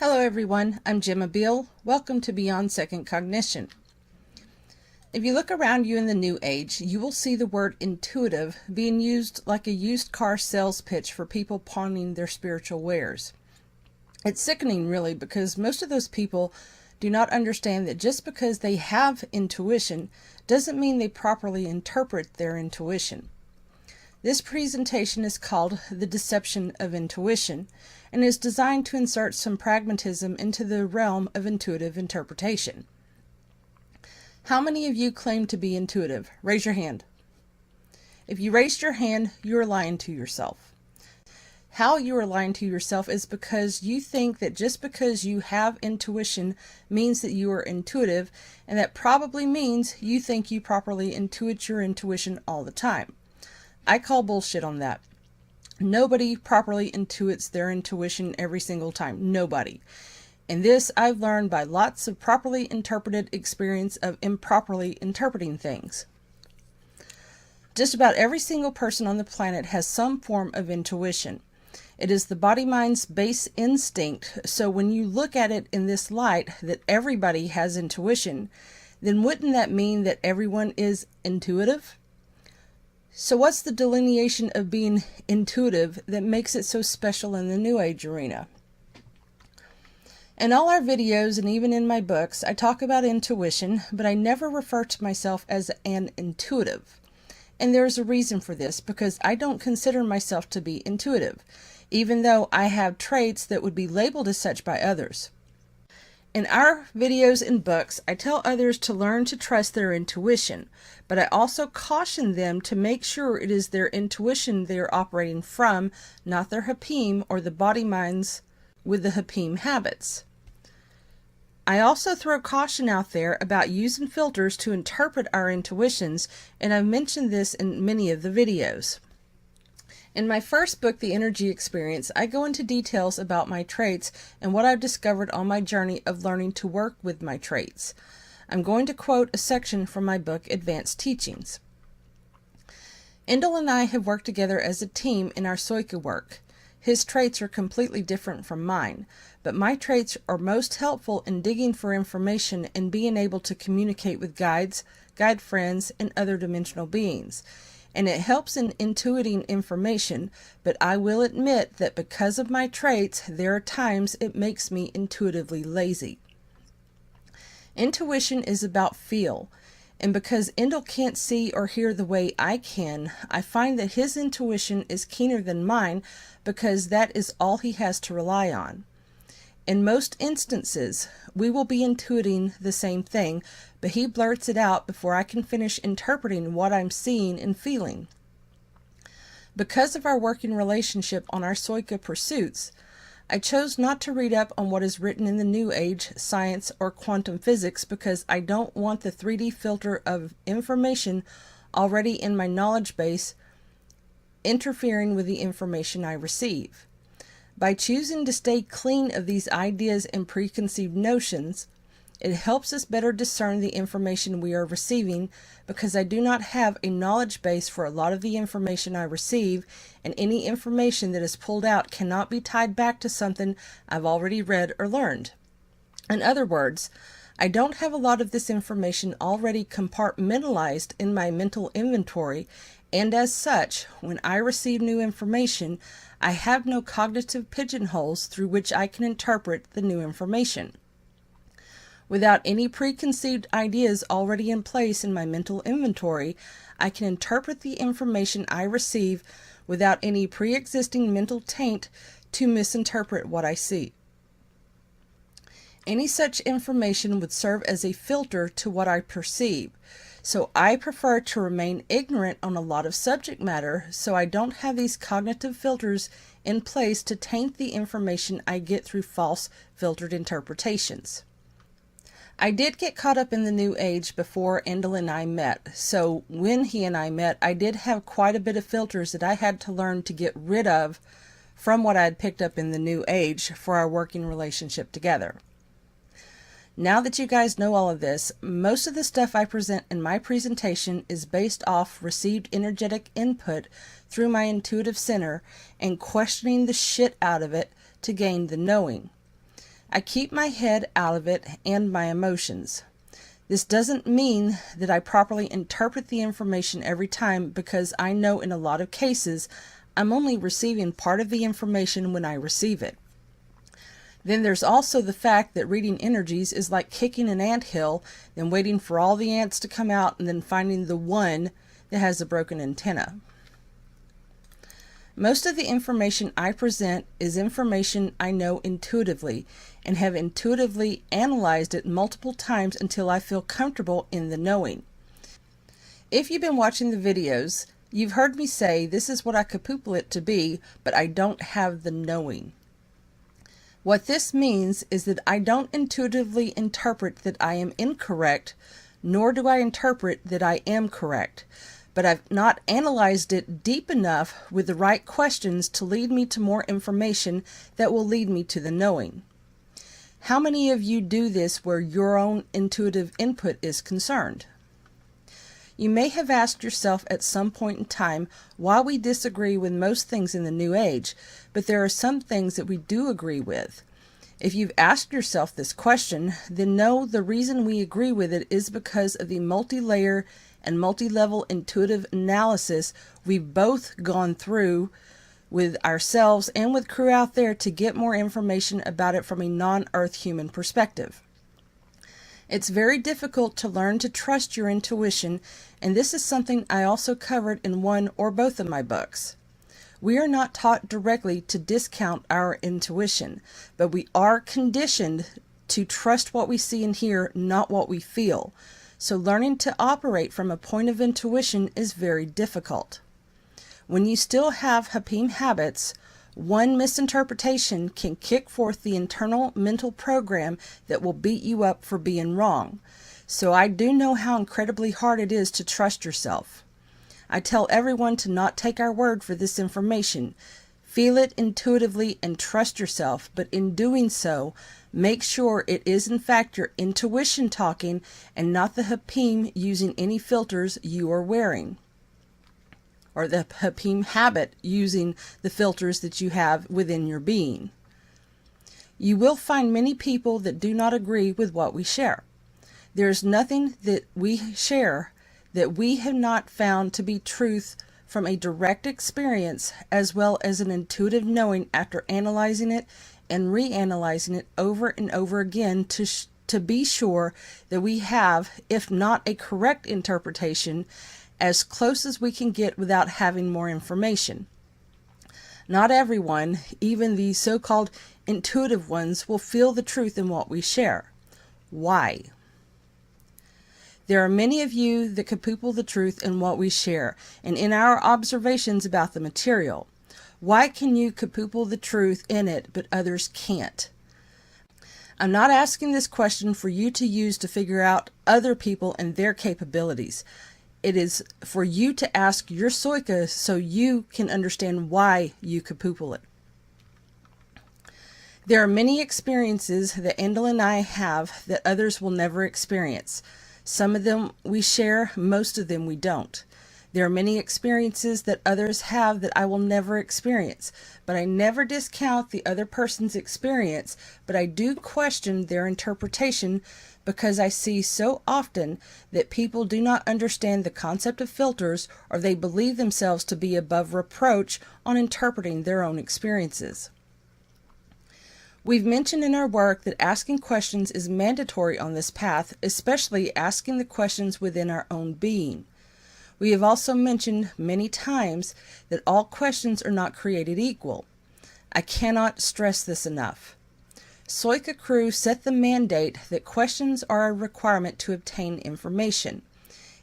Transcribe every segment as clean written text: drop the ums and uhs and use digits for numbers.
Hello everyone, I'm Gemma Beall. Welcome to Beyond Second Cognition. If you look around you in the New Age, you will see the word intuitive being used like a used car sales pitch for people pawning their spiritual wares. It's sickening really, because most of those people do not understand that just because they have intuition doesn't mean they properly interpret their intuition. This presentation is called The Deception of Intuition and is designed to insert some pragmatism into the realm of intuitive interpretation. How many of you claim to be intuitive? Raise your hand. If you raised your hand, you are lying to yourself. How you are lying to yourself is because you think that just because you have intuition means that you are intuitive, and that probably means you think you properly intuit your intuition all the time. I call bullshit on that. Nobody properly intuits their intuition every single time. Nobody. And this I've learned by lots of properly interpreted experience of improperly interpreting things. Just about every single person on the planet has some form of intuition. It is the body-mind's base instinct, so when you look at it in this light that everybody has intuition, then wouldn't that mean that everyone is intuitive? So what's the delineation of being intuitive that makes it so special in the New Age arena? In all our videos and even in my books, I talk about intuition, but I never refer to myself as an intuitive. And there's a reason for this, because I don't consider myself to be intuitive, even though I have traits that would be labeled as such by others. In our videos and books, I tell others to learn to trust their intuition, but I also caution them to make sure it is their intuition they are operating from, not their hapim or the body minds with the hapim habits. I also throw caution out there about using filters to interpret our intuitions, and I've mentioned this in many of the videos. In my first book, The Energy Experience, I go into details about my traits and what I've discovered on my journey of learning to work with my traits. I'm going to quote a section from my book, Advanced Teachings. Endel and I have worked together as a team in our PSOYCA work. His traits are completely different from mine, but my traits are most helpful in digging for information and being able to communicate with guides, guide friends, and other dimensional beings. And it helps in intuiting information, but I will admit that because of my traits, there are times it makes me intuitively lazy. Intuition is about feel, and because Endel can't see or hear the way I can, I find that his intuition is keener than mine because that is all he has to rely on. In most instances, we will be intuiting the same thing, but he blurts it out before I can finish interpreting what I'm seeing and feeling. Because of our working relationship on our PSOYCA pursuits, I chose not to read up on what is written in the New Age, science, or quantum physics because I don't want the 3D filter of information already in my knowledge base interfering with the information I receive. By choosing to stay clean of these ideas and preconceived notions, it helps us better discern the information we are receiving because I do not have a knowledge base for a lot of the information I receive, and any information that is pulled out cannot be tied back to something I've already read or learned. In other words, I don't have a lot of this information already compartmentalized in my mental inventory, and as such, when I receive new information, I have no cognitive pigeonholes through which I can interpret the new information. Without any preconceived ideas already in place in my mental inventory, I can interpret the information I receive without any pre-existing mental taint to misinterpret what I see. Any such information would serve as a filter to what I perceive, so I prefer to remain ignorant on a lot of subject matter so I don't have these cognitive filters in place to taint the information I get through false filtered interpretations. I did get caught up in the New Age before Endel and I met, so when he and I met, I did have quite a bit of filters that I had to learn to get rid of from what I had picked up in the New Age for our working relationship together. Now that you guys know all of this, most of the stuff I present in my presentation is based off received energetic input through my intuitive center and questioning the shit out of it to gain the knowing. I keep my head out of it and my emotions. This doesn't mean that I properly interpret the information every time, because I know in a lot of cases I'm only receiving part of the information when I receive it. Then there's also the fact that reading energies is like kicking an anthill, then waiting for all the ants to come out and then finding the one that has a broken antenna. Most of the information I present is information I know intuitively and have intuitively analyzed it multiple times until I feel comfortable in the knowing. If you've been watching the videos, you've heard me say this is what I kapoople it to be, but I don't have the knowing. What this means is that I don't intuitively interpret that I am incorrect, nor do I interpret that I am correct. But I've not analyzed it deep enough with the right questions to lead me to more information that will lead me to the knowing. How many of you do this where your own intuitive input is concerned? You may have asked yourself at some point in time why we disagree with most things in the New Age, but there are some things that we do agree with. If you've asked yourself this question, then know the reason we agree with it is because of the multi-layer and multi-level intuitive analysis we've both gone through with ourselves and with crew out there to get more information about it from a non-Earth human perspective. It's very difficult to learn to trust your intuition, and this is something I also covered in one or both of my books. We are not taught directly to discount our intuition, but we are conditioned to trust what we see and hear, not what we feel. So learning to operate from a point of intuition is very difficult. When you still have Hapim habits, one misinterpretation can kick forth the internal mental program that will beat you up for being wrong. So I do know how incredibly hard it is to trust yourself. I tell everyone to not take our word for this information. Feel it intuitively and trust yourself, but in doing so, make sure it is in fact your intuition talking and not the Hapim using any filters you are wearing, or the Hapim habit using the filters that you have within your being. You will find many people that do not agree with what we share. There is nothing that we share that we have not found to be truth from a direct experience, as well as an intuitive knowing after analyzing it and reanalyzing it over and over again to be sure that we have, if not a correct interpretation, as close as we can get without having more information. Not everyone, even the so-called intuitive ones, will feel the truth in what we share. Why? There are many of you that kapoople the truth in what we share and in our observations about the material. Why can you kapoople the truth in it, but others can't? I'm not asking this question for you to use to figure out other people and their capabilities. It is for you to ask your PSOYCA so you can understand why you kapoople it. There are many experiences that Endel and I have that others will never experience. Some of them we share, most of them we don't. There are many experiences that others have that I will never experience, but I never discount the other person's experience, but I do question their interpretation because I see so often that people do not understand the concept of filters, or they believe themselves to be above reproach on interpreting their own experiences. We've mentioned in our work that asking questions is mandatory on this path, especially asking the questions within our own being. We have also mentioned many times that all questions are not created equal. I cannot stress this enough. PSOYCA crew set the mandate that questions are a requirement to obtain information,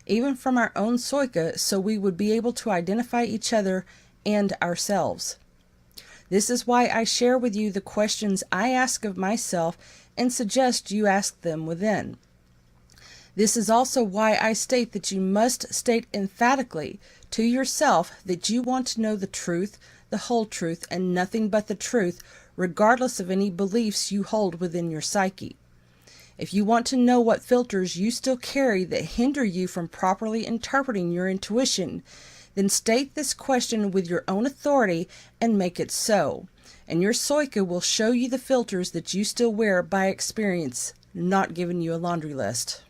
even from our own PSOYCA, so we would be able to identify each other and ourselves. This is why I share with you the questions I ask of myself and suggest you ask them within. This is also why I state that you must state emphatically to yourself that you want to know the truth, the whole truth, and nothing but the truth, regardless of any beliefs you hold within your psyche. If you want to know what filters you still carry that hinder you from properly interpreting your intuition, then state this question with your own authority and make it so. And your PSOYCA will show you the filters that you still wear by experience, not giving you a laundry list.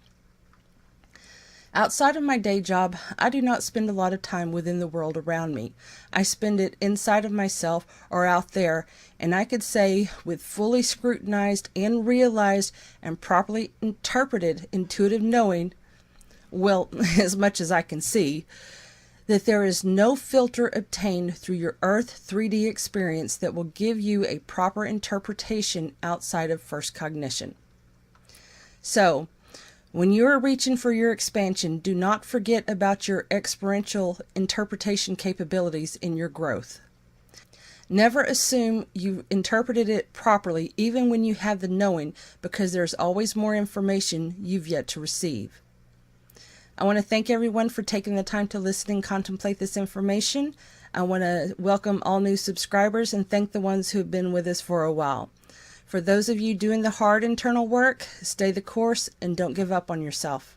Outside of my day job, I do not spend a lot of time within the world around me. I spend it inside of myself or out there, and I could say with fully scrutinized and realized and properly interpreted intuitive knowing, well, as much as I can see, that there is no filter obtained through your Earth 3D experience that will give you a proper interpretation outside of first cognition. So, when you are reaching for your expansion, do not forget about your experiential interpretation capabilities in your growth. Never assume you interpreted it properly, even when you have the knowing, because there's always more information you've yet to receive. I want to thank everyone for taking the time to listen and contemplate this information. I want to welcome all new subscribers and thank the ones who have been with us for a while. For those of you doing the hard internal work, stay the course and don't give up on yourself.